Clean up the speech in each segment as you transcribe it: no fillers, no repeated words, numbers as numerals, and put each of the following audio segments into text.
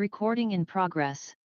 Recording in progress.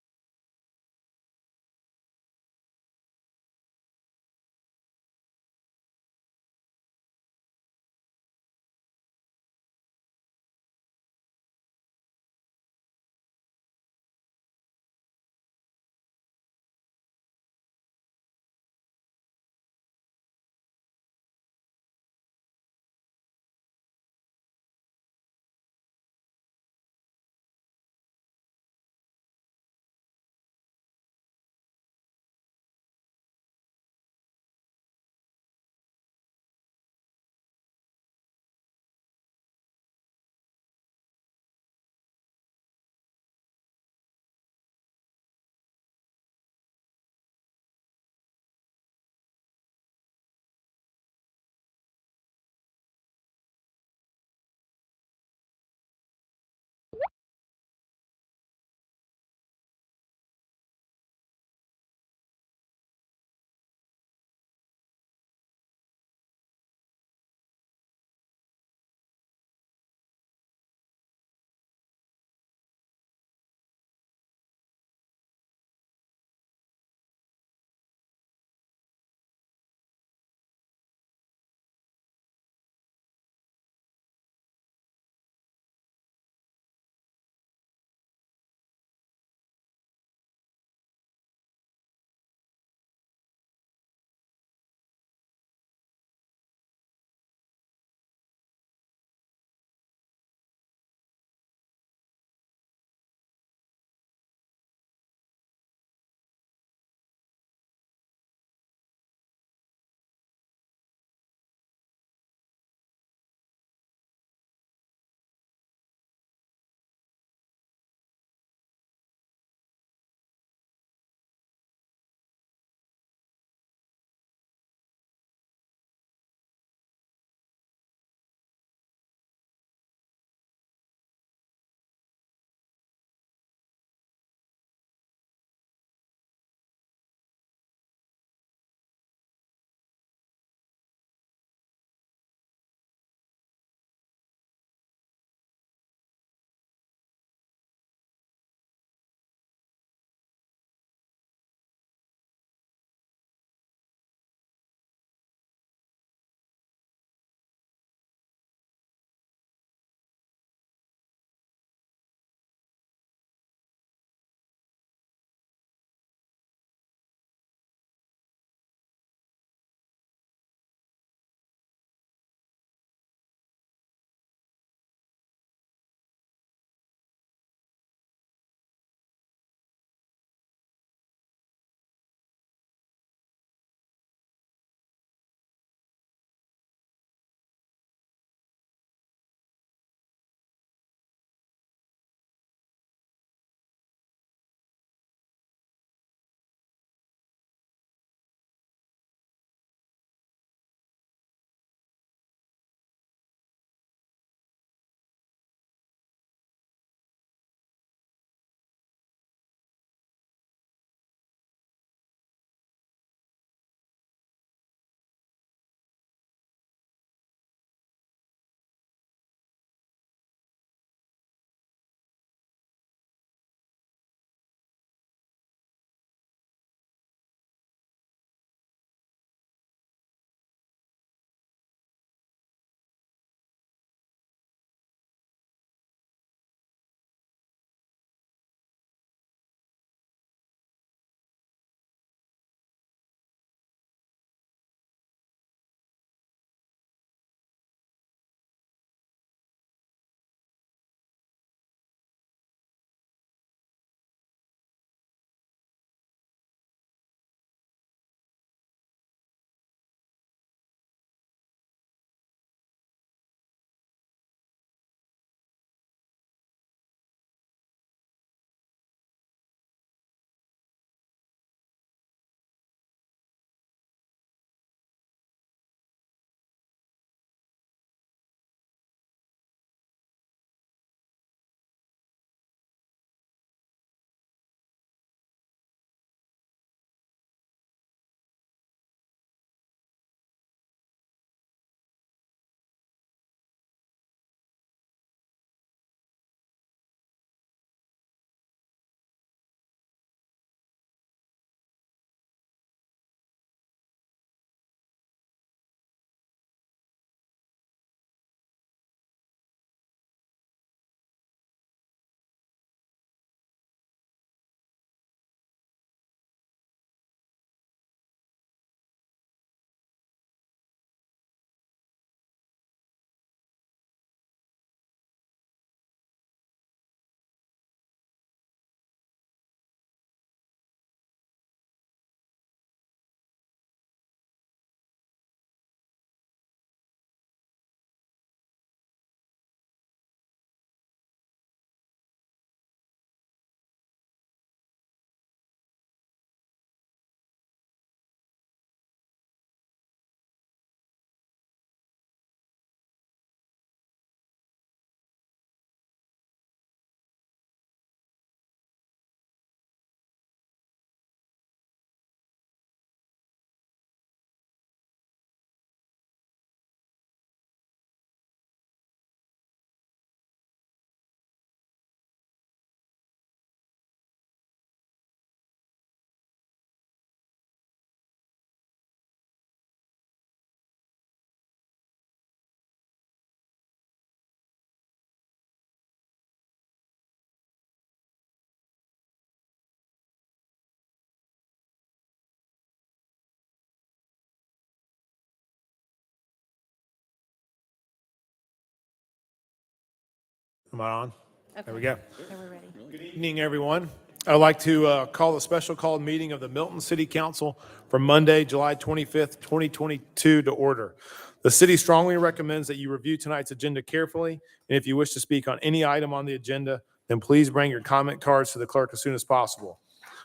Am I on? Okay. There we go. Now we're ready. Good evening, everyone. I'd like to call a special called meeting of the Milton City Council for Monday, July 25th, 2022 to order. The city strongly recommends that you review tonight's agenda carefully, and if you wish to speak on any item on the agenda, then please bring your comment cards to the clerk as soon as possible.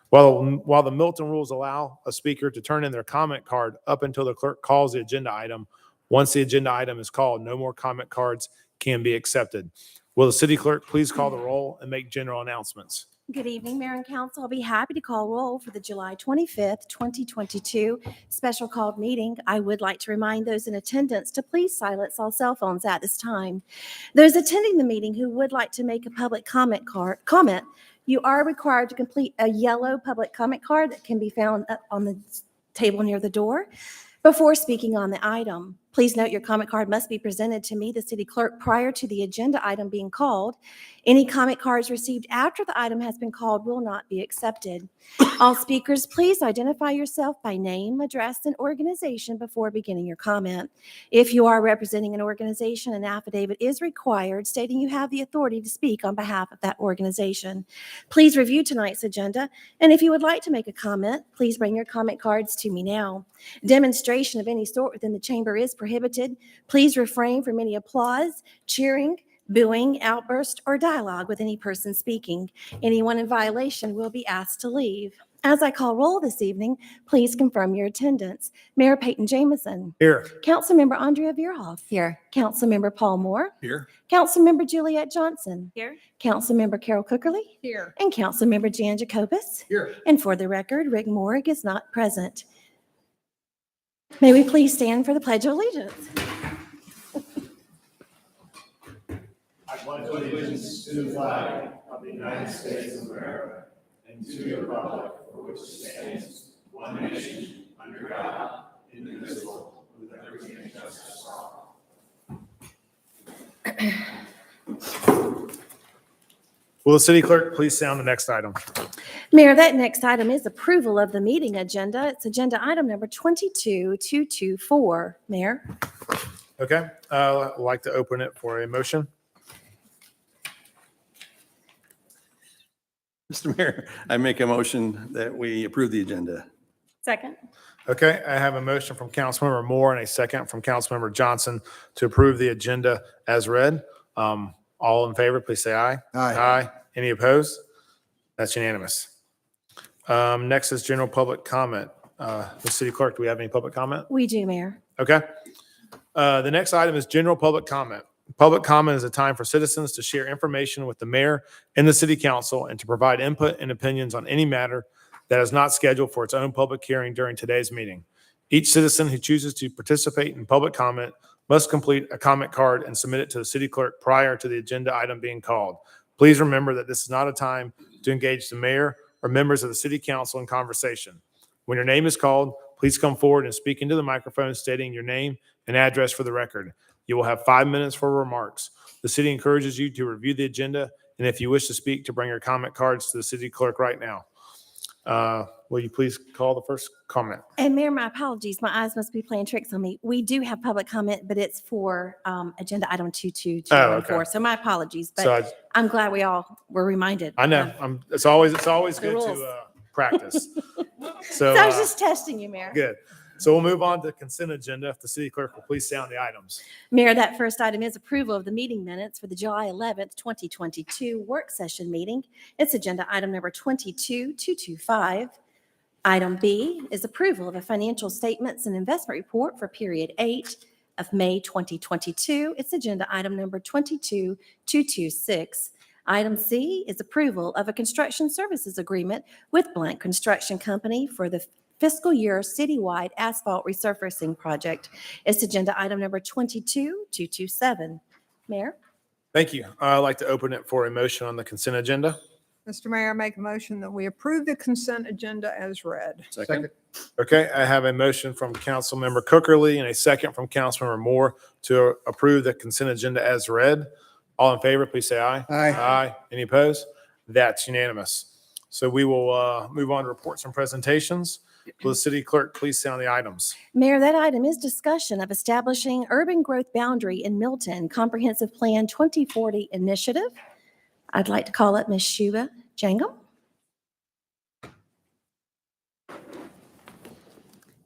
While the Milton rules allow a speaker to turn in their comment card up until the clerk calls the agenda item, once the agenda item is called, no more comment cards can be accepted. Will the city clerk please call the roll and make general announcements? Good evening, Mayor and Council. I'll be happy to call roll for the July 25th, 2022 special called meeting. I would like to remind those in attendance to please silence all cell phones at this time. Those attending the meeting who would like to make a public comment, you are required to complete a yellow public comment card that can be found up on the table near the door before speaking on the item. Please note your comment card must be presented to me, the city clerk, prior to the agenda item being called. Any comment cards received after the item has been called will not be accepted. All speakers, please identify yourself by name, address, and organization before beginning your comment. If you are representing an organization, an affidavit is required stating you have the authority to speak on behalf of that organization. Please review tonight's agenda, and if you would like to make a comment, please bring your comment cards to me now. Demonstration of any sort within the chamber is prohibited. Please refrain from any applause, cheering, booing, outburst, or dialogue with any person speaking. Anyone in violation will be asked to leave. As I call roll this evening, please confirm your attendance. Mayor Peyton Jamison. Here. Councilmember Andrea Veerhoff. Here. Councilmember Paul Moore. Here. Councilmember Juliette Johnson. Here. Councilmember Carol Cookerly. Here. And Councilmember Jan Jacobus. Here. And for the record, Rick Morrig is not present. May we please stand for the Pledge of Allegiance? I pledge allegiance to the flag of the United States of America and to the republic for which it stands, one nation, under God, indivisible, with liberty and justice for all. Will the city clerk please sound the next item? Mayor, that next item is approval of the meeting agenda. It's agenda item number 22224. Mayor? Okay, I'd like to open it for a motion. Mr. Mayor, I make a motion that we approve the agenda. Second. Okay, I have a motion from Councilmember Moore and a second from Councilmember Johnson to approve the agenda as read. All in favor, please say aye. Aye. Aye. Any opposed? That's unanimous. Next is general public comment. The city clerk, do we have any public comment? We do, Mayor. Okay. The next item is general public comment. Public comment is a time for citizens to share information with the mayor and the city council and to provide input and opinions on any matter that is not scheduled for its own public hearing during today's meeting. Each citizen who chooses to participate in public comment must complete a comment card and submit it to the city clerk prior to the agenda item being called. Please remember that this is not a time to engage the mayor or members of the city council in conversation. When your name is called, please come forward and speak into the microphone stating your name and address for the record. You will have 5 minutes for remarks. The city encourages you to review the agenda, and if you wish to speak, to bring your comment cards to the city clerk right now. Will you please call the first comment? And Mayor, my apologies. My eyes must be playing tricks on me. We do have public comment, but it's for agenda item 22214. okay. So my apologies, but So I'm glad we all were reminded. I know, it's always good rules. to practice. So I was just testing you, Mayor. Good. So we'll move on to consent agenda. If the city clerk will please sound the items. Mayor, that first item is approval of the meeting minutes for the July 11th, 2022 work session meeting. It's agenda item number 22225. Item B is approval of a financial statements and investment report for period 8 of May 2022. It's agenda item number 22226. Item C is approval of a construction services agreement with Blank Construction Company for the fiscal year citywide asphalt resurfacing project. It's agenda item number 22227. Mayor? Thank you. I'd like to open it for a motion on the consent agenda. Mr. Mayor, I make a motion that we approve the consent agenda as read. Second. Okay, I have a motion from Councilmember Cookerly and a second from Councilmember Moore to approve the consent agenda as read. All in favor, please say aye. Aye. Aye. Any opposed? That's unanimous. So we will move on to reports and presentations. Will the city clerk please sound the items? Mayor, that item is discussion of establishing urban growth boundary in Milton Comprehensive Plan 2040 Initiative. I'd like to call up Ms. Shuba Jangam.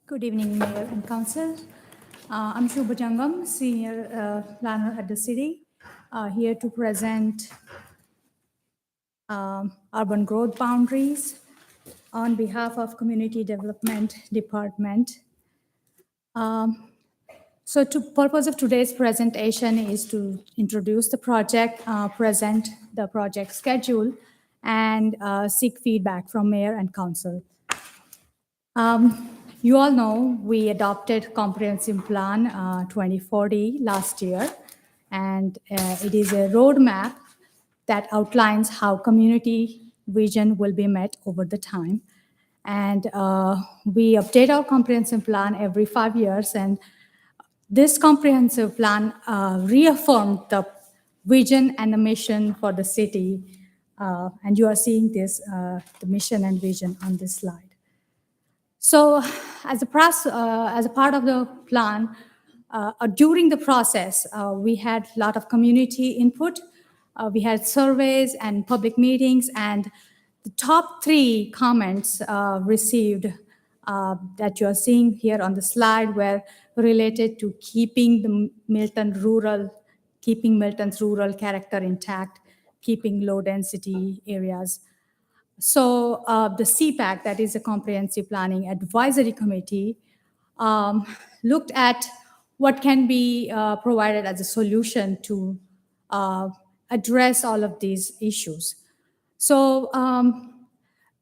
Good evening, Mayor and Council. I'm Shubha Jangam, Senior Planner at the city, here to present urban growth boundaries on behalf of Community Development Department. So the purpose of today's presentation is to introduce the project, present the project schedule, and seek feedback from Mayor and Council. You all know we adopted Comprehensive Plan 2040 last year, and it is a roadmap that outlines how community vision will be met over the time. And we update our comprehensive plan every 5 years, and this comprehensive plan reaffirmed the vision and the mission for the city. And you are seeing this, the mission and vision on this slide. So as a part of the plan, during the process, we had a lot of community input. We had surveys and public meetings, and the top 3 comments received that you are seeing here on the slide were related to keeping Milton's rural character intact, keeping low density areas. So the CPAC, that is a Comprehensive Planning Advisory Committee, looked at what can be provided as a solution to address all of these issues. So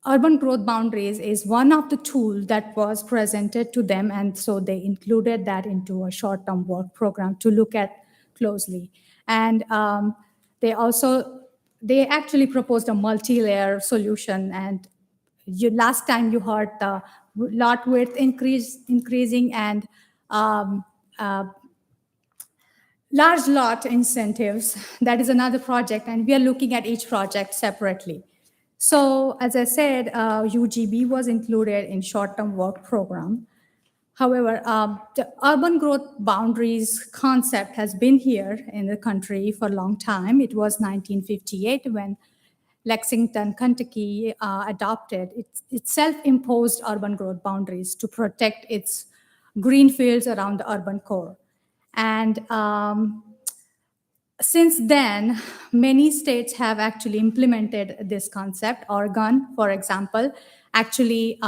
urban growth boundaries is one of the tools that was presented to them, and so they included that into a short-term work program to look at closely. And they actually proposed a multi-layer solution, and last time you heard the lot width increasing and large lot incentives. That is another project, and we are looking at each project separately. So as I said, UGB was included in short-term work program. However, the urban growth boundaries concept has been here in the country for a long time. It was 1958 when Lexington, Kentucky adopted its self-imposed urban growth boundaries to protect its green fields around the urban core. And since then, many states have actually implemented this concept. Oregon, for example, actually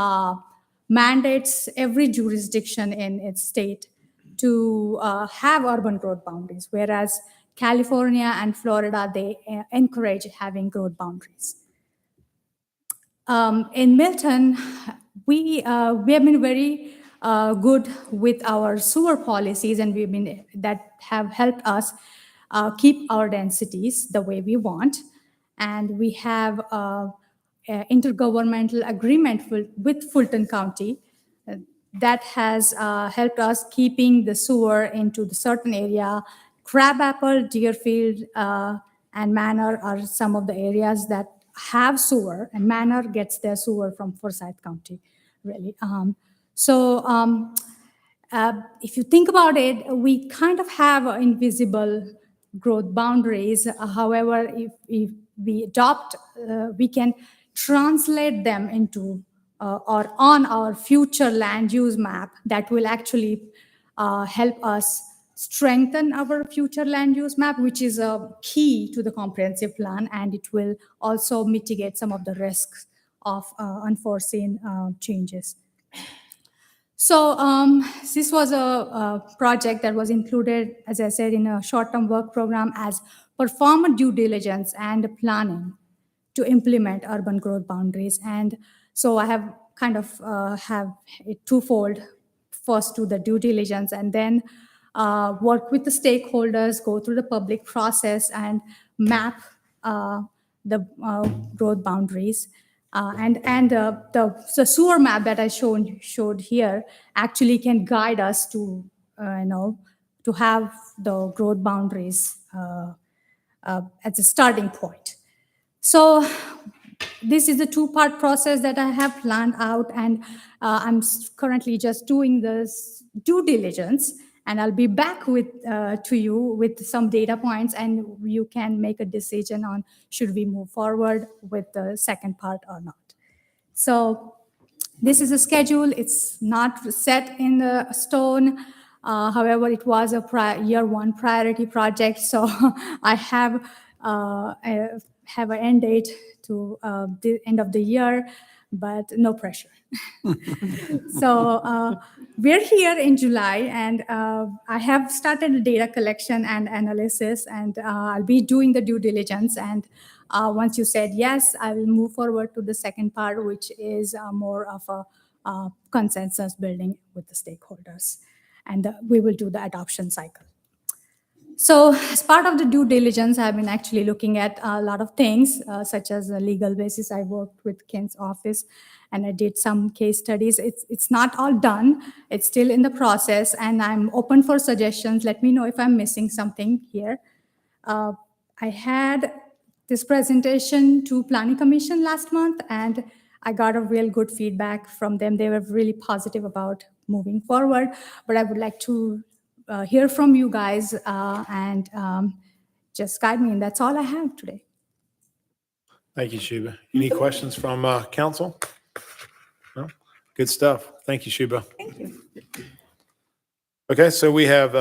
mandates every jurisdiction in its state to have urban growth boundaries, whereas California and Florida, they encourage having growth boundaries. In Milton, we have been very good with our sewer policies, and that have helped us keep our densities the way we want. And we have intergovernmental agreement with Fulton County that has helped us keeping the sewer into the certain area. Crabapple, Deerfield, and Manor are some of the areas that have sewer, and Manor gets their sewer from Forsyth County, really. If you think about it, we kind of have invisible growth boundaries. However, if we adopt, we can translate them into or on our future land use map that will actually help us strengthen our future land use map, which is a key to the comprehensive plan, and it will also mitigate some of the risks of unforeseen changes. So this was a project that was included, as I said, in a short-term work program as perform due diligence and planning to implement urban growth boundaries. And so I have kind of have it twofold. First, do the due diligence, and then work with the stakeholders, go through the public process, and map the growth boundaries. The sewer map that I showed here actually can guide us to to have the growth boundaries as a starting point. So this is a two-part process that I have planned out, and I'm currently just doing this due diligence, and I'll be back with to you with some data points, and you can make a decision on should we move forward with the second part or not. So this is a schedule. It's not set in the stone. However, it was a year one priority project, so I have an end date to the end of the year, but no pressure. So we're here in July, and I have started the data collection and analysis, and I'll be doing the due diligence. And once you said yes, I will move forward to the second part, which is more of a consensus building with the stakeholders. And we will do the adoption cycle. So as part of the due diligence, I've been actually looking at a lot of things, such as the legal basis. I worked with Ken's office, and I did some case studies. It's not all done. It's still in the process, and I'm open for suggestions. Let me know if I'm missing something here. I had this presentation to Planning Commission last month, and I got a real good feedback from them. They were really positive about moving forward, but I would like to hear from you guys and just guide me. And that's all I have today. Thank you, Shubha. Any questions from council? No? Good stuff. Thank you, Shubha. Thank you. Okay, so we have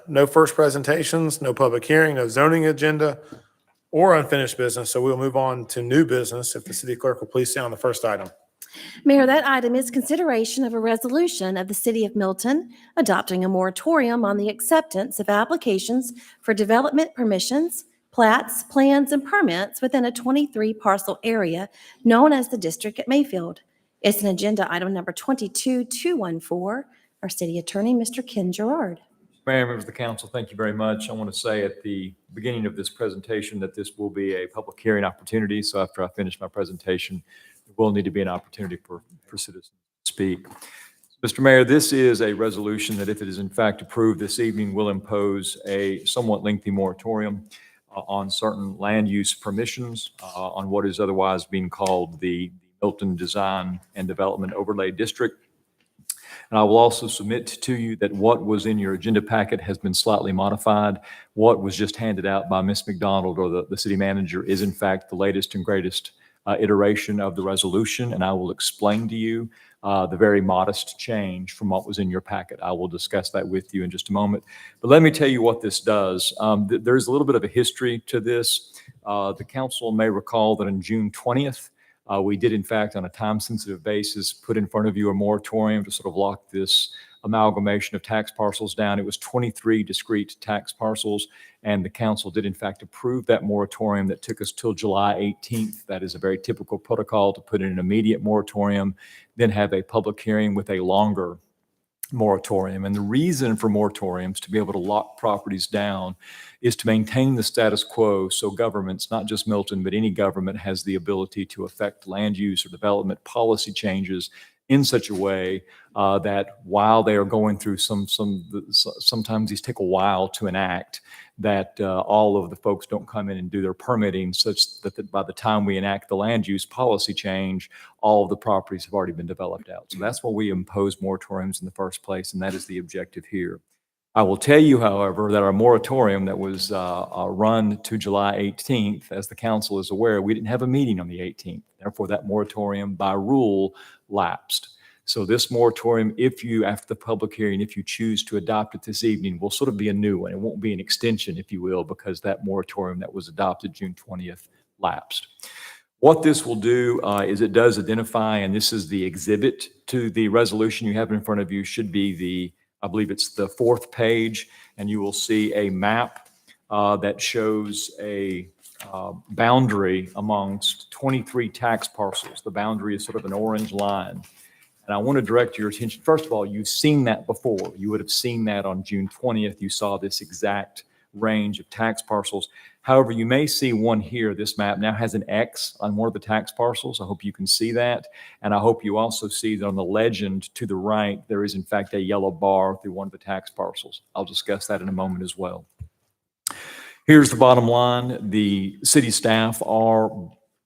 no first presentations, no public hearing, no zoning agenda, or unfinished business. So we'll move on to new business. If the city clerk will please sound the first item. Mayor, that item is consideration of a resolution of the City of Milton adopting a moratorium on the acceptance of applications for development permissions, plats, plans, and permits within a 23-parcel area known as the District at Mayfield. It's an agenda item number 22214. Our city attorney, Mr. Ken Gerard. Mayor, members of the council, thank you very much. I want to say at the beginning of this presentation that this will be a public hearing opportunity. So after I finish my presentation, there will need to be an opportunity for citizens to speak. Mr. Mayor, this is a resolution that, if it is in fact approved this evening, will impose a somewhat lengthy moratorium on certain land use permissions on what is otherwise being called the Milton Design and Development Overlay District. And I will also submit to you that what was in your agenda packet has been slightly modified. What was just handed out by Ms. McDonald or the city manager is in fact the latest and greatest iteration of the resolution, and I will explain to you the very modest change from what was in your packet. I will discuss that with you in just a moment. But let me tell you what this does. There's a little bit of a history to this. The council may recall that on June 20th, we did, in fact, on a time-sensitive basis, put in front of you a moratorium to sort of lock this amalgamation of tax parcels down. It was 23 discrete tax parcels, and the council did, in fact, approve that moratorium that took us till July 18th. That is a very typical protocol to put in an immediate moratorium, then have a public hearing with a longer moratorium. And the reason for moratoriums, to be able to lock properties down, is to maintain the status quo so governments, not just Milton, but any government, has the ability to affect land use or development policy changes in such a way that while they are going through sometimes these take a while to enact, that all of the folks don't come in and do their permitting such that by the time we enact the land use policy change, all of the properties have already been developed out. So that's why we impose moratoriums in the first place, and that is the objective here. I will tell you, however, that our moratorium that was run to July 18th, as the council is aware, we didn't have a meeting on the 18th. Therefore, that moratorium by rule lapsed. So this moratorium, if you, after the public hearing, if you choose to adopt it this evening, will sort of be a new one. It won't be an extension, if you will, because that moratorium that was adopted June 20th lapsed. What this will do is it does identify, and this is the exhibit to the resolution you have in front of you, should be the, I believe it's the 4th page, and you will see a map that shows a boundary amongst 23 tax parcels. The boundary is sort of an orange line. And I want to direct your attention, first of all, you've seen that before. You would have seen that on June 20th. You saw this exact range of tax parcels. However, you may see one here. This map now has an X on one of the tax parcels. I hope you can see that. And I hope you also see that on the legend to the right, there is in fact a yellow bar through one of the tax parcels. I'll discuss that in a moment as well. Here's the bottom line. The city staff are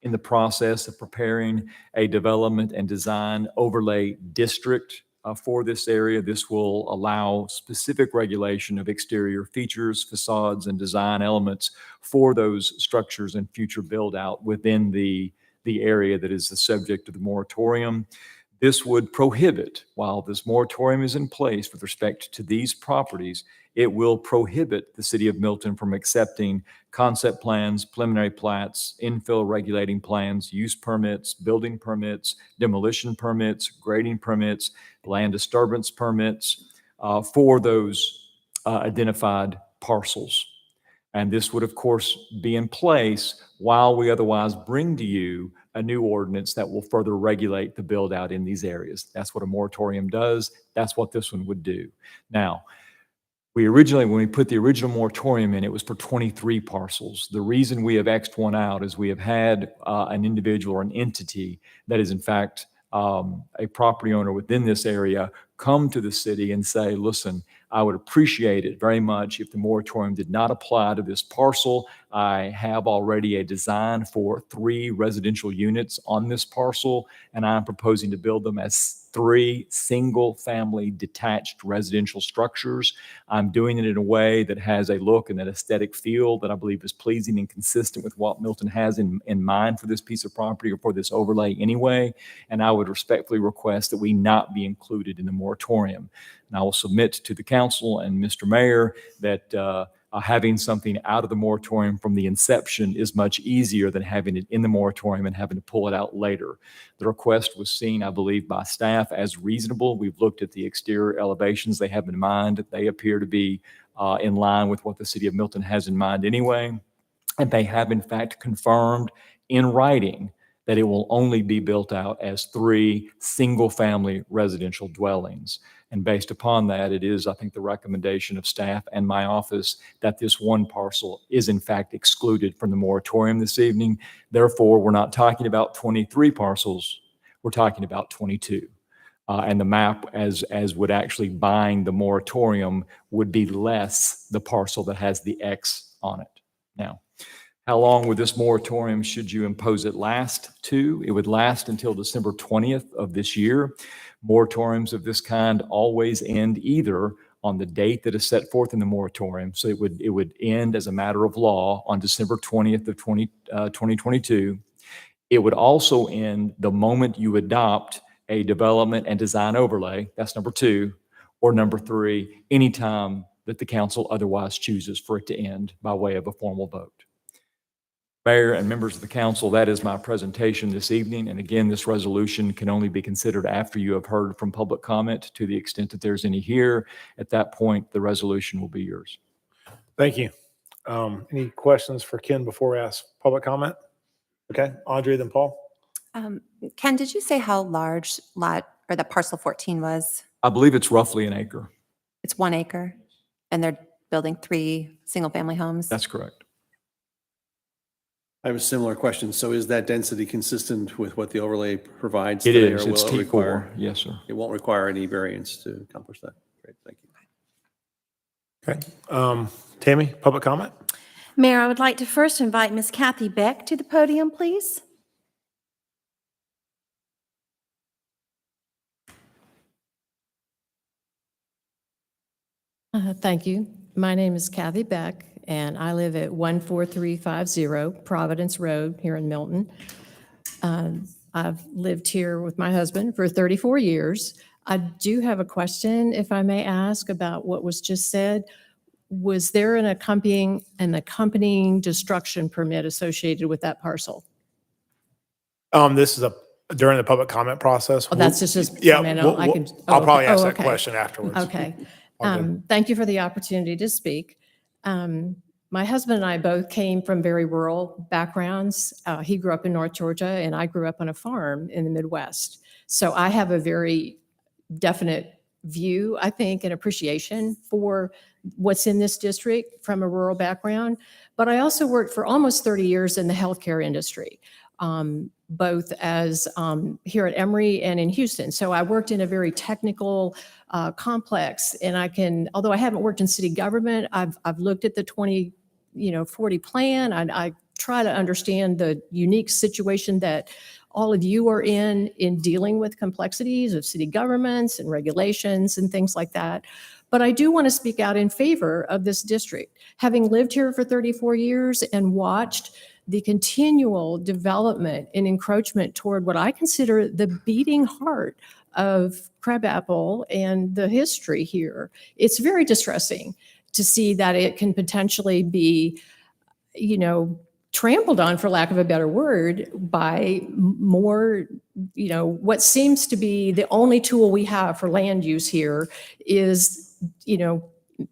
in the process of preparing a development and design overlay district for this area. This will allow specific regulation of exterior features, facades, and design elements for those structures and future build out within the area that is the subject of the moratorium. This would prohibit, while this moratorium is in place with respect to these properties, it will prohibit the city of Milton from accepting concept plans, preliminary plats, infill regulating plans, use permits, building permits, demolition permits, grading permits, land disturbance permits for those identified parcels. And this would, of course, be in place while we otherwise bring to you a new ordinance that will further regulate the build out in these areas. That's what a moratorium does. That's what this one would do. Now, when we put the original moratorium in, it was for 23 parcels. The reason we have X'd one out is we have had an individual or an entity that is in fact a property owner within this area come to the city and say, listen, I would appreciate it very much if the moratorium did not apply to this parcel. I have already a design for 3 residential units on this parcel, and I'm proposing to build them as 3 single-family detached residential structures. I'm doing it in a way that has a look and an aesthetic feel that I believe is pleasing and consistent with what Milton has in mind for this piece of property or for this overlay anyway. And I would respectfully request that we not be included in the moratorium. And I will submit to the council and Mr. Mayor that having something out of the moratorium from the inception is much easier than having it in the moratorium and having to pull it out later. The request was seen, I believe, by staff as reasonable. We've looked at the exterior elevations they have in mind. They appear to be in line with what the city of Milton has in mind anyway. And they have in fact confirmed in writing that it will only be built out as 3 single-family residential dwellings. And based upon that, it is, I think, the recommendation of staff and my office that this one parcel is in fact excluded from the moratorium this evening. Therefore, we're not talking about 23 parcels, we're talking about 22. And the map as would actually bind the moratorium would be less the parcel that has the X on it. Now, how long would this moratorium, should you impose it, last to? It would last until December 20th of this year. Moratoriums of this kind always end either on the date that is set forth in the moratorium. So it would end as a matter of law on December 20th of 2022. It would also end the moment you adopt a development and design overlay. That's number 2. Or number 3, anytime that the council otherwise chooses for it to end by way of a formal vote. Mayor and members of the council, that is my presentation this evening. And again, this resolution can only be considered after you have heard from public comment. To the extent that there's any here, at that point, the resolution will be yours. Thank you. Any questions for Ken before we ask public comment? Okay, Audrey, then Paul. Ken, did you say how large lot or the parcel 14 was? I believe it's roughly an acre. It's 1 acre, and they're building 3 single-family homes? That's correct. I have a similar question. So is that density consistent with what the overlay provides? It today, is. or It's will it require- T4. Yes, sir. It won't require any variance to accomplish that. Great, thank you. Okay. Tammy, public comment? Mayor, I would like to first invite Ms. Kathy Beck to the podium, please. Thank you. My name is Kathy Beck, and I live at 14350 Providence Road here in Milton. I've lived here with my husband for 34 years. I do have a question, if I may ask, about what was just said. Was there an accompanying destruction permit associated with that parcel? This is during the public comment process. Oh, that's just. Yeah, I mean, we'll- I can- I'll oh, probably okay. ask Oh, that okay. question afterwards. Okay. All good. Thank you for the opportunity to speak. My husband and I both came from very rural backgrounds. He grew up in North Georgia, and I grew up on a farm in the Midwest. So I have a very definite view, I think, and appreciation for what's in this district from a rural background. But I also worked for almost 30 years in the healthcare industry, both as here at Emory and in Houston. So I worked in a very technical complex, and although I haven't worked in city government, I've looked at the 2040 plan. I try to understand the unique situation that all of you are in dealing with complexities of city governments and regulations and things like that. But I do want to speak out in favor of this district. Having lived here for 34 years and watched the continual development and encroachment toward what I consider the beating heart of Crabapple and the history here, it's very distressing to see that it can potentially be, trampled on, for lack of a better word, by more, what seems to be the only tool we have for land use here is, low,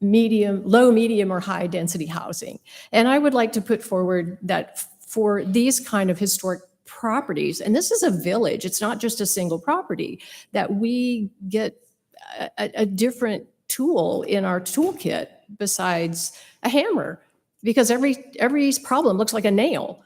medium, or high density housing. And I would like to put forward that for these kind of historic properties, and this is a village, it's not just a single property, that we get a different tool in our toolkit besides a hammer, because every problem looks like a nail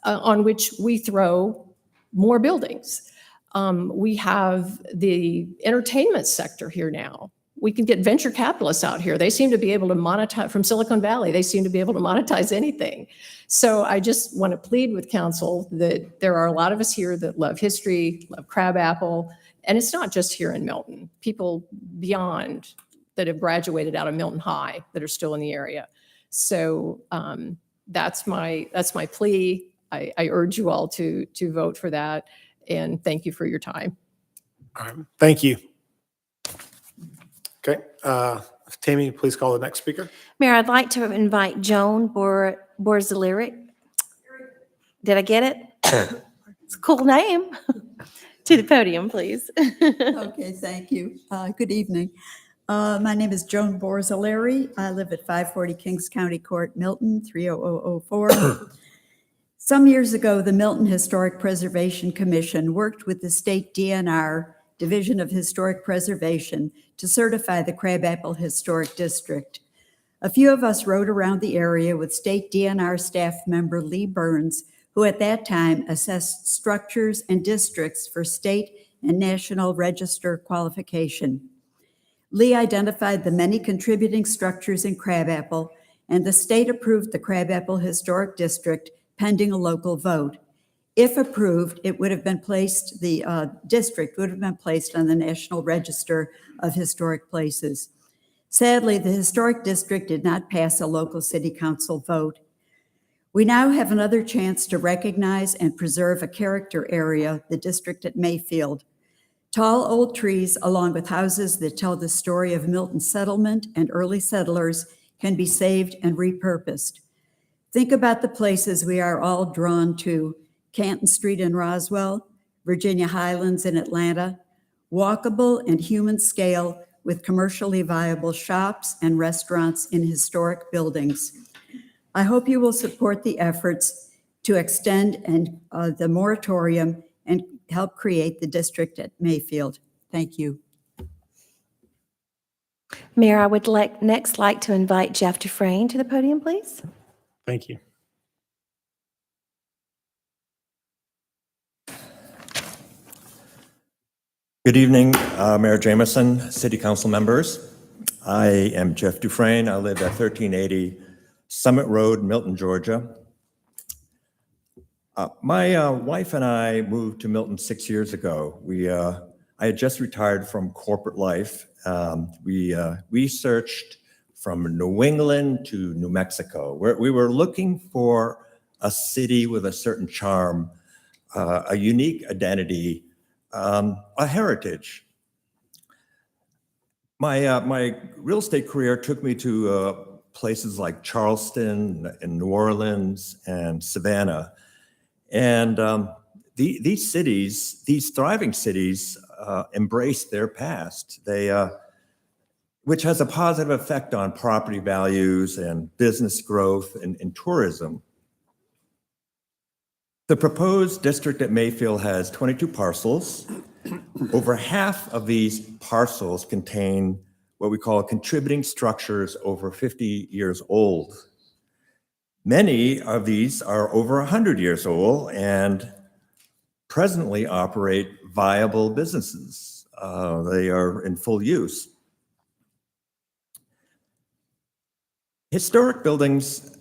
on which we throw more buildings. We have the entertainment sector here now. We can get venture capitalists out here. They seem to be able to monetize from Silicon Valley. They seem to be able to monetize anything. So I just want to plead with council that there are a lot of us here that love history, love Crabapple, and it's not just here in Milton. People beyond that have graduated out of Milton High that are still in the area. So that's my plea. I urge you all to vote for that, and thank you for your time. All right, thank you. Okay, Tammy, please call the next speaker. Mayor, I'd like to invite Joan Borzaleric. Did I get it? It's a cool name. To the podium, please. Okay, thank you. Good evening. My name is Joan Borzaleric. I live at 540 Kings County Court, Milton, 30004. Some years ago, the Milton Historic Preservation Commission worked with the state DNR, Division of Historic Preservation, to certify the Crabapple Historic District. A few of us rode around the area with state DNR staff member Lee Burns, who at that time assessed structures and districts for state and national register qualification. Lee identified the many contributing structures in Crabapple, and the state approved the Crabapple Historic District pending a local vote. If approved, it would have been placed, the district would have been placed on the National Register of Historic Places. Sadly, the historic district did not pass a local city council vote. We now have another chance to recognize and preserve a character area, the district at Mayfield. Tall old trees, along with houses that tell the story of Milton settlement and early settlers, can be saved and repurposed. Think about the places we are all drawn to: Canton Street in Roswell, Virginia Highlands in Atlanta, walkable and human scale with commercially viable shops and restaurants in historic buildings. I hope you will support the efforts to extend the moratorium and help create the district at Mayfield. Thank you. Mayor, I would next like to invite Jeff Dufresne to the podium, please. Thank you. Good evening, Mayor Jameson, City Council members. I am Jeff Dufresne. I live at 1380 Summit Road, Milton, Georgia. My wife and I moved to Milton 6 years ago. I had just retired from corporate life. We researched from New England to New Mexico, where we were looking for a city with a certain charm, a unique identity, a heritage. My real estate career took me to places like Charleston and New Orleans and Savannah. And these cities, these thriving cities, embrace their past, which has a positive effect on property values and business growth and tourism. The proposed district at Mayfield has 22 parcels. Over half of these parcels contain what we call contributing structures over 50 years old. Many of these are over 100 years old and presently operate viable businesses. They are in full use. Historic buildings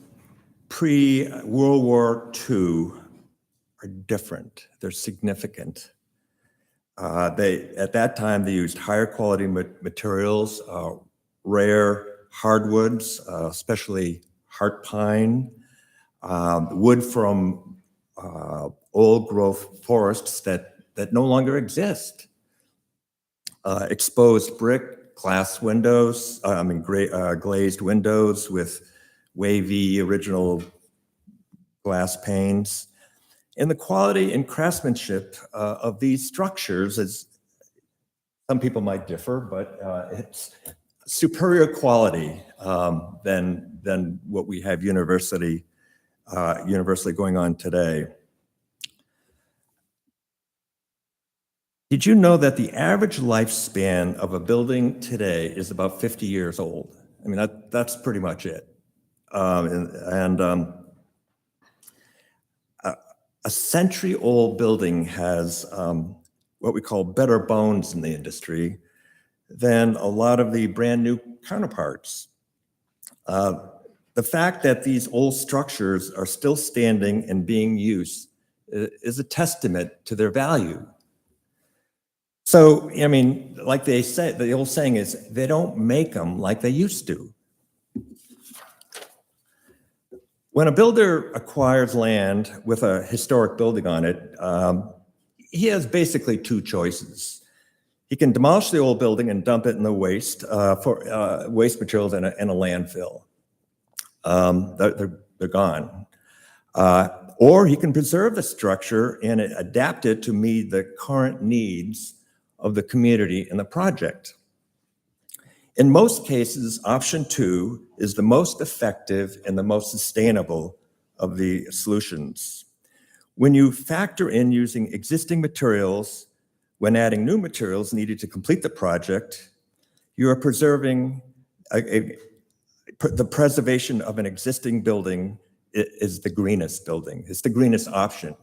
pre-World War II are different. They're significant. At that time, they used higher quality materials, rare hardwoods, especially heart pine, wood from old growth forests that no longer exist. Exposed brick, glass windows, glazed windows with wavy original glass panes. And the quality and craftsmanship of these structures is, some people might differ, but it's superior quality than what we have universally going on today. Did you know that the average lifespan of a building today is about 50 years old? I mean, that's pretty much it. A century-old building has what we call better bones in the industry than a lot of the brand new counterparts. The fact that these old structures are still standing and being used is a testament to their value. So, I mean, like they say, the old saying is, they don't make them like they used to. When a builder acquires land with a historic building on it, he has basically two choices. He can demolish the old building and dump it in the waste for waste materials in a landfill. They're gone. Or he can preserve the structure and adapt it to meet the current needs of the community and the project. In most cases, option 2 is the most effective and the most sustainable of the solutions. When you factor in using existing materials when adding new materials needed to complete the project, you are preserving the preservation of an existing building is the greenest building. It's the greenest option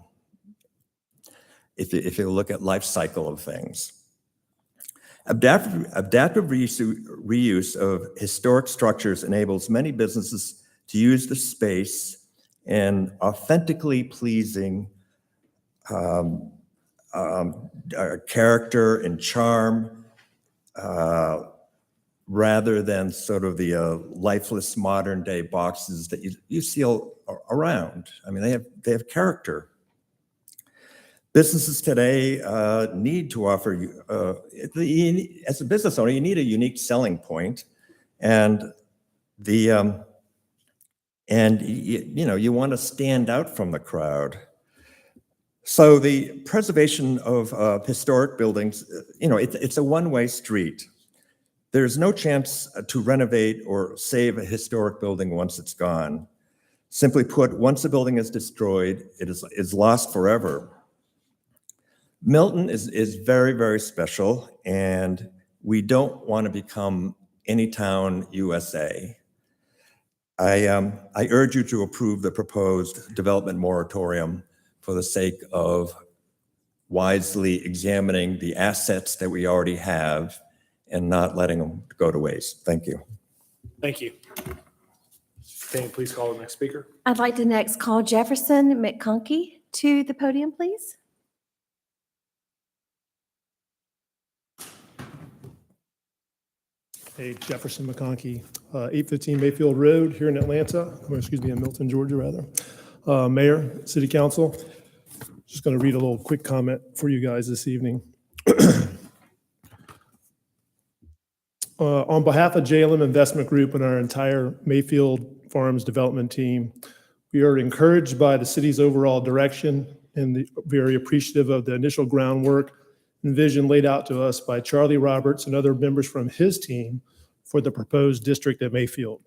if you look at life cycle of things. Adaptive reuse of historic structures enables many businesses to use the space in authentically pleasing character and charm, rather than sort of the lifeless modern day boxes that you see around. I mean, they have character. Businesses today need to offer, as a business owner, you need a unique selling point, and you want to stand out from the crowd. So the preservation of historic buildings, it's a one-way street. There's no chance to renovate or save a historic building once it's gone. Simply put, once a building is destroyed, it is lost forever. Milton is very, very special, and we don't want to become Anytown, USA. I urge you to approve the proposed development moratorium for the sake of wisely examining the assets that we already have and not letting them go to waste. Thank you. Thank you. Can you please call the next speaker? I'd like to next call Jefferson McConkey to the podium, please. Hey, Jefferson McConkey, 815 Mayfield Road here in Atlanta, in Milton, Georgia, rather. Mayor, City Council, just going to read a little quick comment for you guys this evening. On behalf of JLM Investment Group and our entire Mayfield Farms development team, we are encouraged by the city's overall direction and very appreciative of the initial groundwork and vision laid out to us by Charlie Roberts and other members from his team for the proposed district at Mayfield.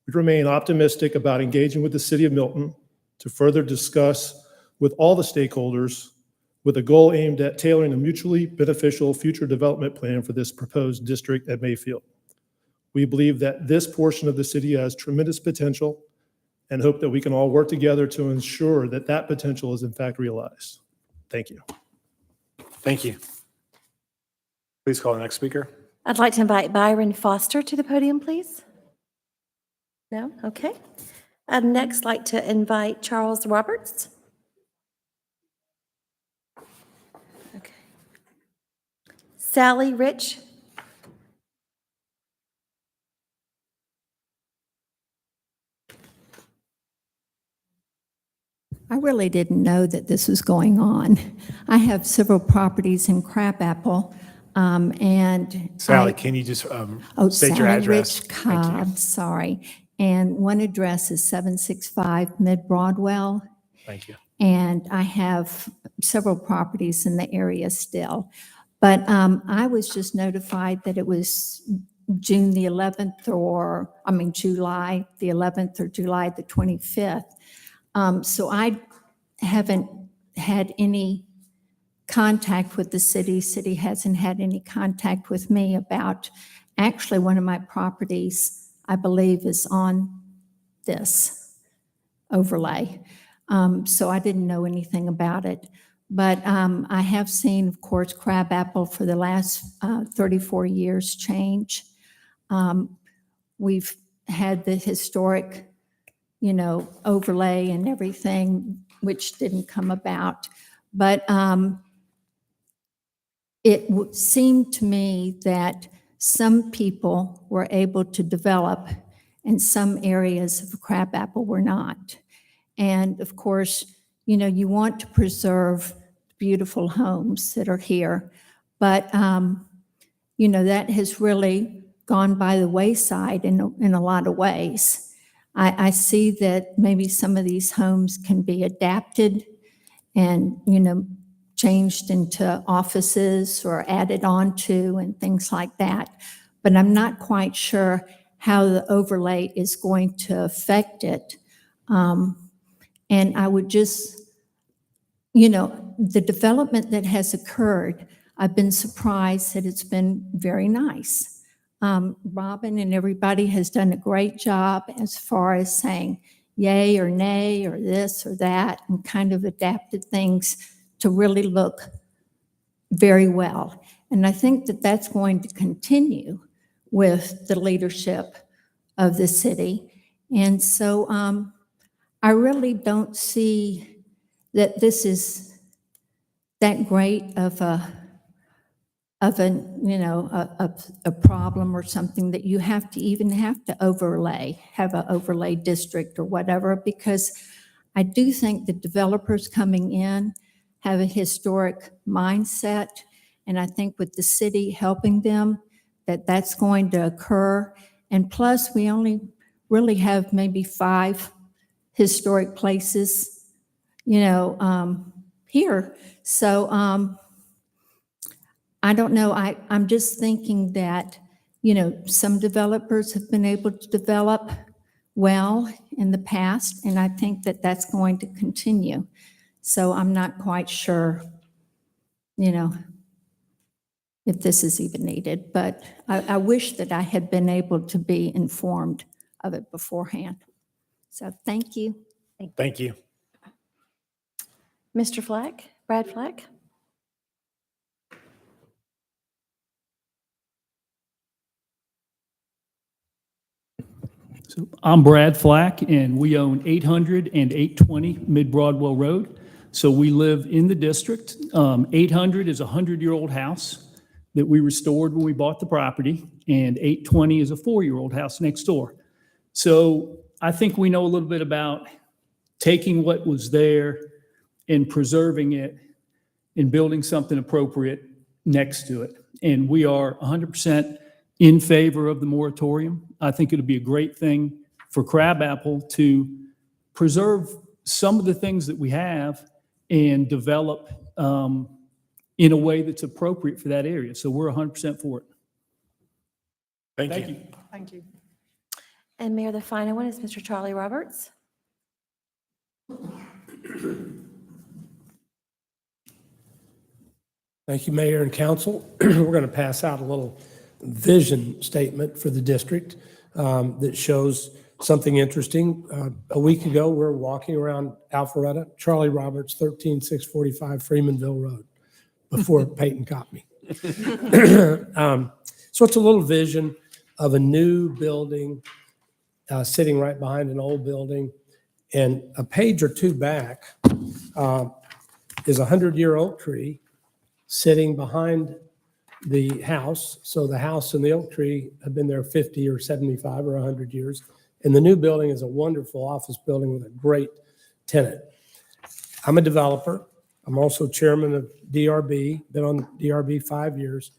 We remain optimistic about engaging with the city of Milton to further discuss with all the stakeholders with a goal aimed at tailoring a mutually beneficial future development plan for this proposed district at Mayfield. We believe that this portion of the city has tremendous potential and hope that we can all work together to ensure that that potential is in fact realized. Thank you. Thank you. Please call the next speaker. I'd like to invite Byron Foster to the podium, please. No? Okay. I'd next like to invite Charles Roberts. Okay. Sally Rich. I really didn't know that this was going on. I have several properties in Crabapple, and Sally, I- can you just Oh, state your Sally address? Rich Thank you. Cobb, sorry. And one address is 765 Mid Broadwell, Thank you. and I have several properties in the area still. But I was just notified that it was June the 11th July the 11th or July the 25th. So I haven't had any contact with the city. City hasn't had any contact with me about, actually, one of my properties, I believe, is on this overlay. So I didn't know anything about it. But I have seen, of course, Crabapple for the last 34 years change. We've had the historic, overlay and everything, which didn't come about. But it seemed to me that some people were able to develop and some areas of Crabapple were not. And of course, you want to preserve beautiful homes that are here, but that has really gone by the wayside in a lot of ways. I see that maybe some of these homes can be adapted and, changed into offices or added on to and things like that. But I'm not quite sure how the overlay is going to affect it. And I would just, the development that has occurred, I've been surprised that it's been very nice. Robin and everybody has done a great job as far as saying yay or nay or this or that, and kind of adapted things to really look very well. And I think that that's going to continue with the leadership of the city. And so I really don't see that this is that great of a problem or something that you have to overlay, have an overlay district or whatever, because I do think the developers coming in have a historic mindset, and I think with the city helping them, that's going to occur. And plus, we only really have maybe 5 historic places, here. So I don't know. I'm just thinking that, some developers have been able to develop well in the past, and I think that that's going to continue. So I'm not quite sure, if this is even needed, but I wish that I had been able to be informed of it beforehand. So thank you. Thank you. Mr. Fleck, Brad Fleck. So I'm Brad Flack, and we own 800 and 820 Mid Broadwell Road. So we live in the district. 800 is a 100-year-old house that we restored when we bought the property, and 820 is a 4-year-old house next door. So I think we know a little bit about taking what was there and preserving it and building something appropriate next to it. And we are 100% in favor of the moratorium. I think it'll be a great thing for Crabapple to preserve some of the things that we have and develop in a way that's appropriate for that area. So we're 100% for it. Thank you. Thank you. And Mayor, the final one is Mr. Charlie Roberts. Thank you, Mayor and Council. We're going to pass out a little vision statement for the district that shows something interesting. A week ago, we were walking around Alpharetta, Charlie Roberts, 13645 Freemanville Road, before Peyton caught me. So it's a little vision of a new building sitting right behind an old building. And a page or two back is a 100-year oak tree sitting behind the house. So the house and the oak tree have been there 50 or 75 or 100 years. And the new building is a wonderful office building with a great tenant. I'm a developer. I'm also chairman of DRB, been on DRB 5 years.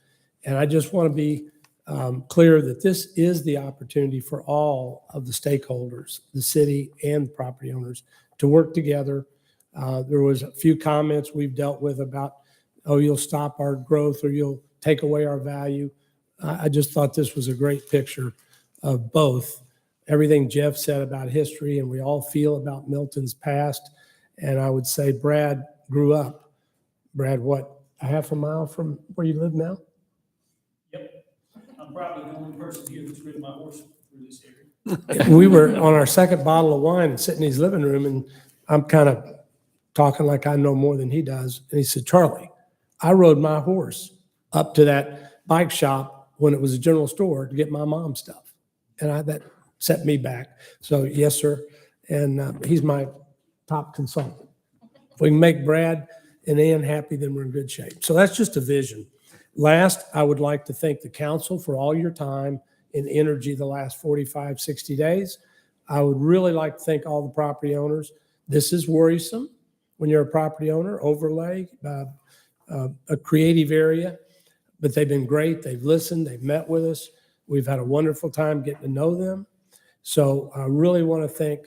And I just want to be clear that this is the opportunity for all of the stakeholders, the city and the property owners, to work together. There was a few comments we've dealt with about, oh, you'll stop our growth or you'll take away our value. I just thought this was a great picture of both. Everything Jeff said about history and we all feel about Milton's past. And I would say Brad grew up. Brad, what, a half a mile from where you live now? Yep. I'm probably the only person here that's ridden my horse through this area. We were on our second bottle of wine and sitting in his living room, and I'm kind of talking like I know more than he does. And he said, Charlie, I rode my horse up to that bike shop when it was a general store to get my mom's stuff. And that set me back. So yes, sir. And he's my top consultant. If we can make Brad and Ann happy, then we're in good shape. So that's just a vision. Last, I would like to thank the council for all your time and energy the last 45, 60 days. I would really like to thank all the property owners. This is worrisome when you're a property owner, overlay, a creative area, but they've been great. They've listened. They've met with us. We've had a wonderful time getting to know them. So I really want to thank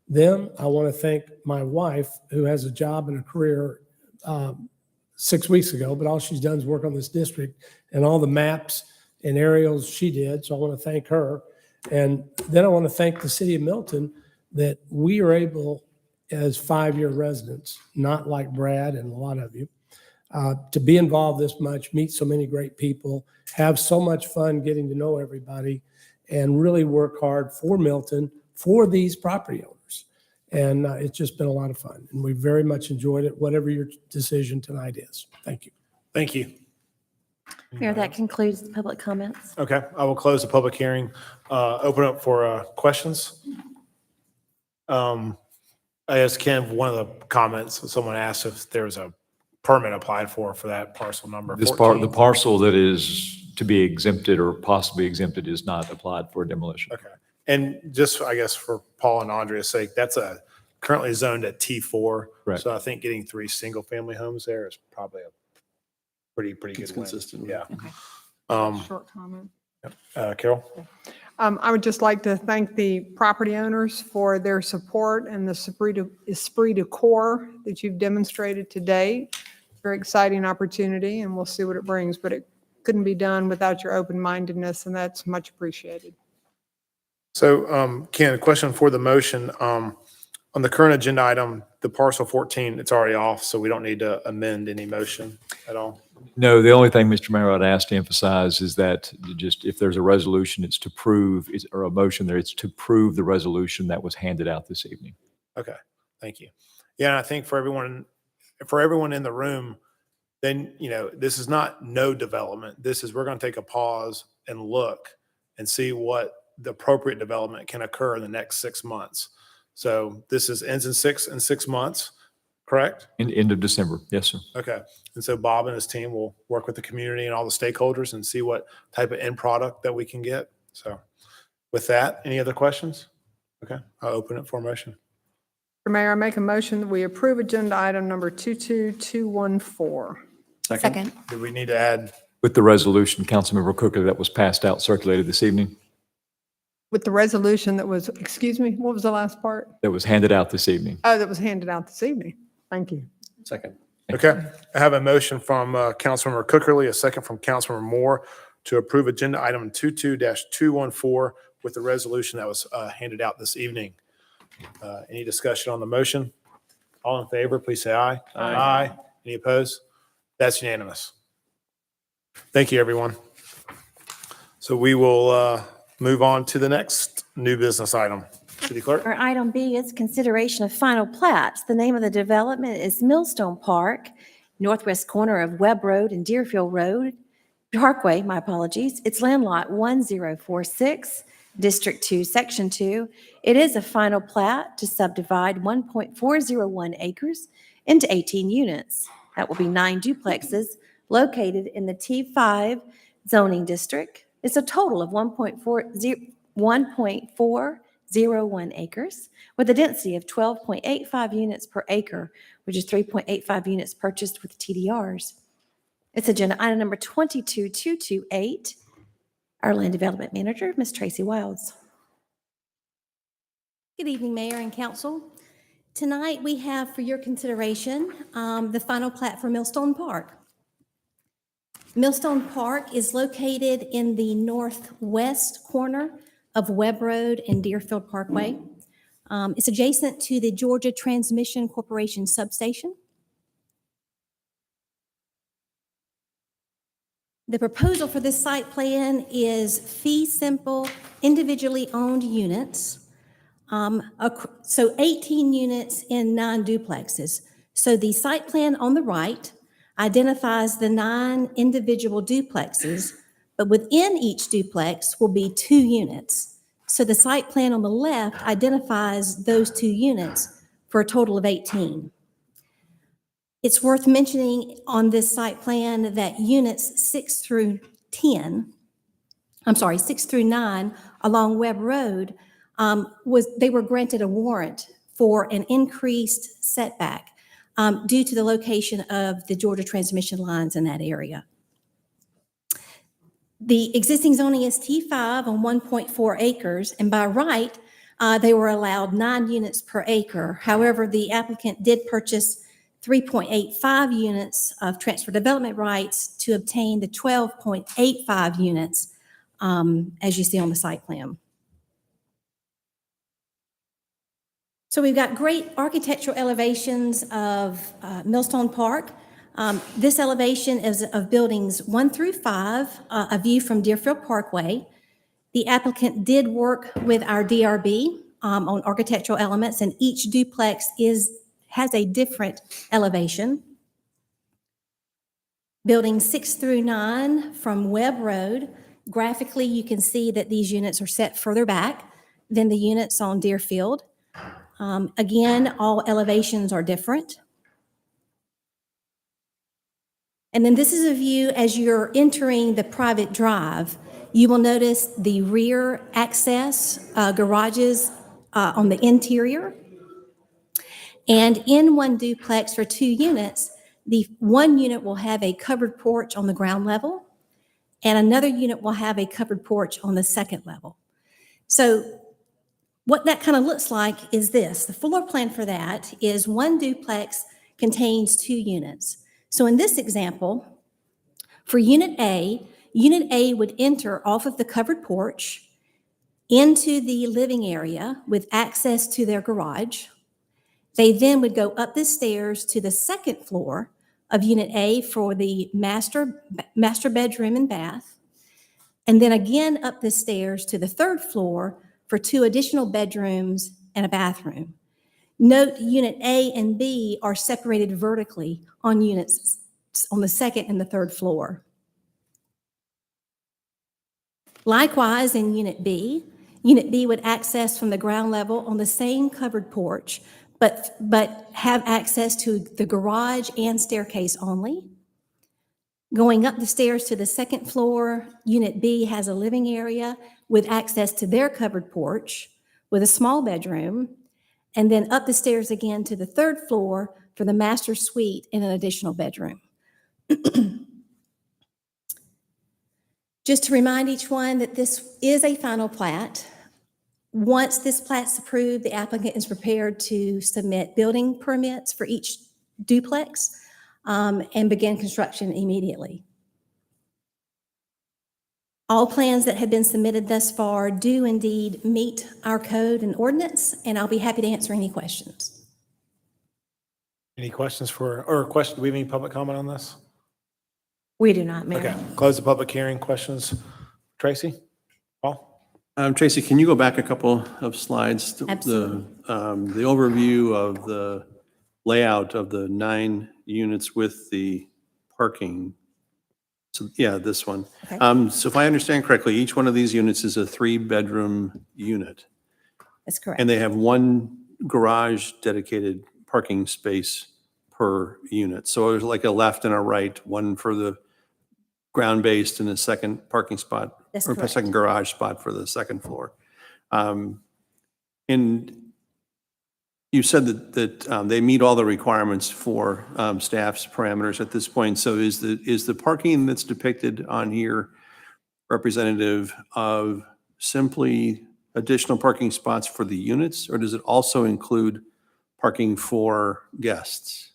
them. I want to thank my wife, who has a job and a career 6 weeks ago, but all she's done is work on this district and all the maps and aerials she did. So I want to thank her. And then I want to thank the city of Milton that we are able, as 5-year residents, not like Brad and a lot of you, to be involved this much, meet so many great people, have so much fun getting to know everybody, and really work hard for Milton, for these property owners. And it's just been a lot of fun. And we very much enjoyed it, whatever your decision tonight is. Thank you. Thank you. Mayor, that concludes the public comments. Okay, I will close the public hearing. Open up for questions. I guess, Ken, one of the comments, someone asked if there was a permit applied for that parcel number. This 14. the parcel that is to be exempted or possibly exempted is not applied for demolition. Okay. And just, I guess, for Paul and Andrea's sake, that's currently zoned at T4. Correct. So I think getting 3 single-family homes there is probably a pretty good It's win. consistent. Yeah. Okay. Short comment. Carol? I would just like to thank the property owners for their support and the esprit de corps that you've demonstrated today. Very exciting opportunity, and we'll see what it brings, but it couldn't be done without your open-mindedness, and that's much appreciated. So, Ken, a question for the motion. On the current agenda item, the parcel 14, it's already off, so we don't need to amend any motion at all. No, the only thing, Mr. Mayor, I'd ask to emphasize is that just if there's a resolution, it's to prove, or a motion there, it's to prove the resolution that was handed out this evening. Okay, thank you. Yeah, and I think for everyone in the room, then, this is not no development. This is, we're going to take a pause and look and see what the appropriate development can occur in the next 6 months. So this ends in 6 months, correct? End of December. Yes, sir. Okay. And so Bob and his team will work with the community and all the stakeholders and see what type of end product that we can get. So with that, any other questions? Okay, I'll open it for a motion. Mr. Mayor, I make a motion that we approve agenda item number 22214. Second. Do we need to add? With the resolution, Councilmember Cooker, that was passed out, circulated this evening, With the resolution that was, excuse me, what was the last part? that was handed out this evening. Oh, that was handed out this evening. Thank you. Second. Okay, I have a motion from Councilmember Cookerly, a second from Councilmember Moore to approve agenda item 22-214 with the resolution that was handed out this evening. Any discussion on the motion? All in favor, please say aye. Aye. Any opposed? That's unanimous. Thank you, everyone. So we will move on to the next new business item. City Clerk? Our item B is consideration of final plats. The name of the development is MILLSTONE Park, northwest corner of Webb Road and Deerfield Road, Parkway, my apologies. It's land lot 1046, District 2, Section 2. It is a final plat to subdivide 1.401 acres into 18 units. That will be 9 duplexes located in the T5 zoning district. It's a total of 1.401 acres with a density of 12.85 units per acre, which is 3.85 units purchased with TDRs. It's agenda item number 22228. Our Land Development Manager, Ms. Tracy Wilds. Good evening, Mayor and Council. Tonight, we have for your consideration the final plat for Millstone Park. Millstone Park is located in the northwest corner of Webb Road and Deerfield Parkway. It's adjacent to the Georgia Transmission Corporation substation. The proposal for this site plan is fee simple, individually owned units. So 18 units in 9 duplexes. So the site plan on the right identifies the 9 individual duplexes, but within each duplex will be 2 units. So the site plan on the left identifies those 2 units for a total of 18. It's worth mentioning on this site plan that units 6 through 9 along Webb Road they were granted a warrant for an increased setback due to the location of the Georgia transmission lines in that area. The existing zoning is T5 on 1.4 acres, and by right, they were allowed 9 units per acre. However, the applicant did purchase 3.85 units of transfer development rights to obtain the 12.85 units, as you see on the site plan. So we've got great architectural elevations of Millstone Park. This elevation is of buildings 1 through 5, a view from Deerfield Parkway. The applicant did work with our DRB on architectural elements, and each duplex has a different elevation. Buildings 6 through 9 from Webb Road. Graphically, you can see that these units are set further back than the units on Deerfield. Again, all elevations are different. And then this is a view as you're entering the private drive. You will notice the rear access garages on the interior. And in one duplex for 2 units, the one unit will have a covered porch on the ground level, and another unit will have a covered porch on the second level. So what that kind of looks like is this. The floor plan for that is one duplex contains 2 units. So in this example, for Unit A would enter off of the covered porch into the living area with access to their garage. They then would go up the stairs to the second floor of Unit A for the master bedroom and bath, and then again up the stairs to the third floor for 2 additional bedrooms and a bathroom. Note Unit A and B are separated vertically on units on the second and the third floor. Likewise, in Unit B would access from the ground level on the same covered porch, but have access to the garage and staircase only. Going up the stairs to the second floor, Unit B has a living area with access to their covered porch with a small bedroom, and then up the stairs again to the third floor for the master suite and an additional bedroom. Just to remind each one that this is a final plat. Once this plat's approved, the applicant is prepared to submit building permits for each duplex and begin construction immediately. All plans that have been submitted thus far do indeed meet our code and ordinance, and I'll be happy to answer any questions. Any questions do we have any public comment on this? We do not, Mayor. Okay, close the public hearing. Questions? Tracy? Paul? Tracy, can you go back a couple of slides? Absolutely. The overview of the layout of the 9 units with the parking. So, yeah, this one. Okay. So if I understand correctly, each one of these units is a 3-bedroom unit, That's correct. and they have one garage dedicated parking space per unit. So there's like a left and a right, one for the ground-based and a second parking spot, That's or a correct. second garage spot for the second floor. And you said that they meet all the requirements for staff's parameters at this point. So is the parking that's depicted on here representative of simply additional parking spots for the units, or does it also include parking for guests?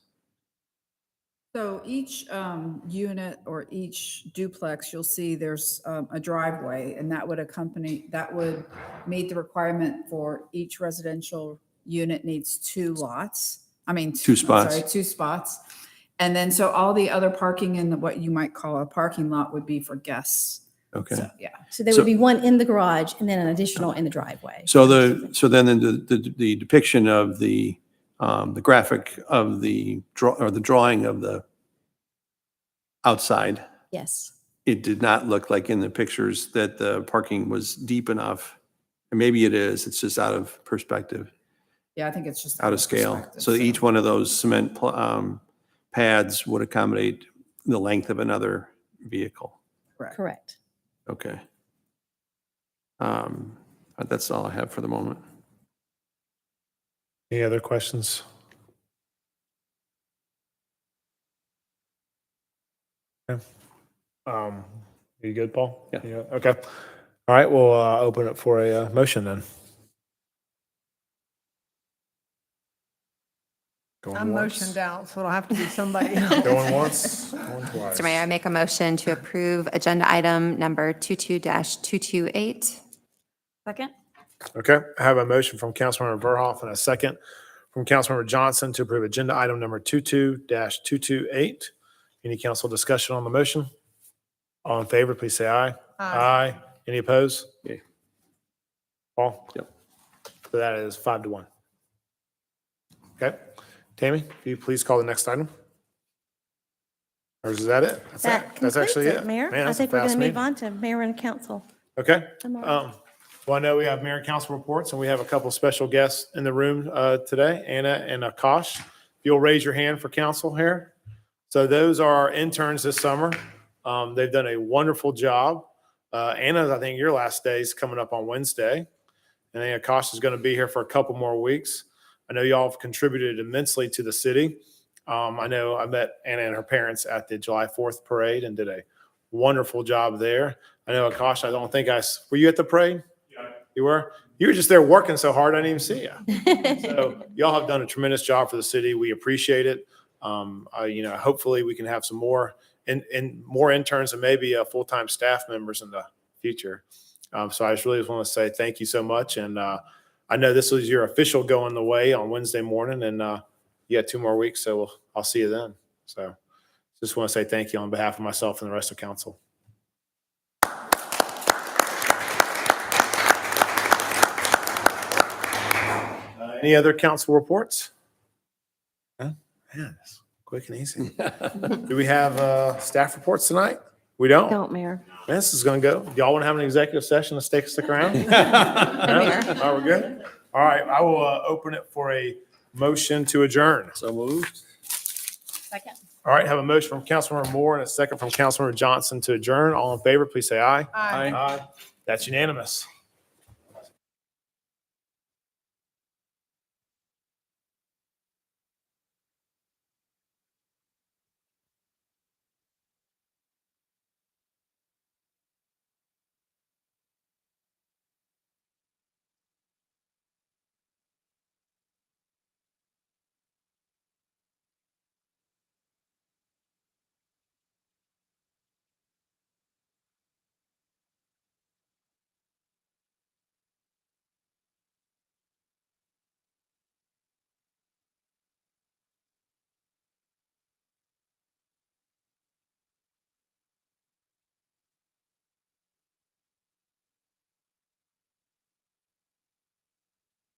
So each unit or each duplex, you'll see there's a driveway, and that would meet the requirement for each residential unit needs 2 lots. I mean, Two spots. 2 spots. And then, so all the other parking in what you might call a parking lot would be for guests. Okay. So, yeah. So there So- would be one in the garage and then an additional in the driveway. So then the depiction of the graphic of the drawing of the outside, Yes. it did not look like in the pictures that the parking was deep enough. And maybe it is, it's just out of perspective, Yeah, I think it's just. out of scale. perspective, So each one of those cement pads would accommodate the length of another vehicle. Correct. Okay. That's all I have for the moment. Any other questions? Okay. You good, Paul? Yeah. Okay. All right, we'll open it for a motion then. Going I'm once. motioned out, so it'll have to be somebody else. Going once, going twice. Mr. Mayor, I make a motion to approve agenda item number 22-228. Second? Okay, I have a motion from Councilmember Verhoff and a second from Councilmember Johnson to approve agenda item number 22-228. Any council discussion on the motion? All in favor, please say aye. Aye. Any opposed? Yay. Paul? Yep. So that is 5-1. Okay. Tammy, can you please call the next item? Or is that it? That's That it? That's concludes actually it, it. Mayor. Man, I that's a think we're going fast to move meeting. on to mayor and council. Okay. Tomorrow. Well, I know we have mayor and council reports, and we have a couple special guests in the room today, Anna and Akash. If you'll raise your hand for council here. So those are our interns this summer. They've done a wonderful job. Anna, I think your last day is coming up on Wednesday. And then Akash is going to be here for a couple more weeks. I know y'all have contributed immensely to the city. I know I met Anna and her parents at the July 4th parade and did a wonderful job there. I know Akash, I don't think were you at the parade? Yeah. You were? You were just there working so hard, I didn't even see you. So y'all have done a tremendous job for the city. We appreciate it. Hopefully we can have some more more interns and maybe full-time staff members in the future. So I just really want to say thank you so much. And I know this was your official going away on Wednesday morning, and you got 2 more weeks, so I'll see you then. So just want to say thank you on behalf of myself and the rest of council. Any other council reports? Man, it's quick and easy. Do we have staff reports tonight? We don't? Don't, Mayor. Man, this is going to go. Y'all want to have an executive session to stick around? No? Mayor. All right, we're good? All right, I will open it for a motion to adjourn. So moved. Second. All right, have a motion from Councilmember Moore and a second from Councilmember Johnson to adjourn. All in favor, please say aye. Aye. Aye. That's unanimous.